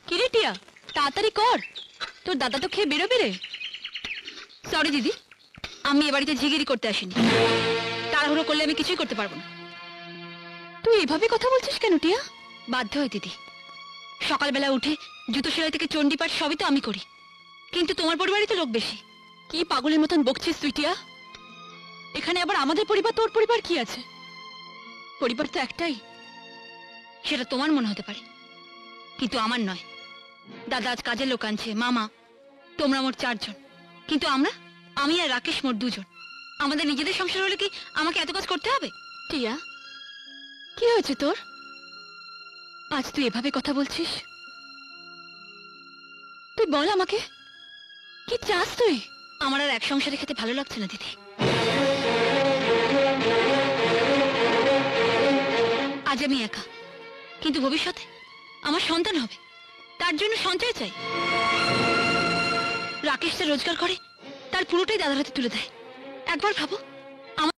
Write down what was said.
কিরে টিয়া, তাড়াতাড়ি কর, তোর দাদা তো খেয়ে বেরোবে রে। সরি দিদি, আমি এ বাড়িতে ঝিগিরি করতে আসিনি। তাড়াহুড়ো করলে আমি কিছুই করতে পারবো না। তুই এভাবে কথা বলছিস কেন টিয়া? বাধ্য হয় দিদি, সকালবেলা উঠে জুতো সেলাই থেকে চণ্ডীপাঠ সবই তো আমি করি, কিন্তু তোমার পরিবারই তো লোক বেশি। কি পাগলের মতন বকছিস তুই টিয়া? এখানে আবার আমাদের পরিবার তোর পরিবার কি আছে? পরিবার তো একটাই, সেটা তোমার মনে হতে পারে কিন্তু আমার নয়। দাদা আজ কাজের লোক আনছে, মামা, তোমরা মোট 4 জন, কিন্তু আমি আর রাকেশ মোট 2 জন। আমাদের নিজেদের সংসার হলে কি আমাকে এত কাজ করতে হবে? টিয়া, কি হয়েছে তোর? আজ তুই এভাবে কথা বলছিস? তুই বল আমাকে, কি চাস তুই? আমার আর এক সংসারে খেতে ভালো লাগছে না দিদি। আজ আমি একা, কিন্তু ভবিষ্যতে আমার সন্তান হবে, তার জন্য সঞ্চয় চাই। রাকেশ যা রোজগার করে তার পুরোটাই দাদার হাতে তুলে দেয়। একবার ভাবো,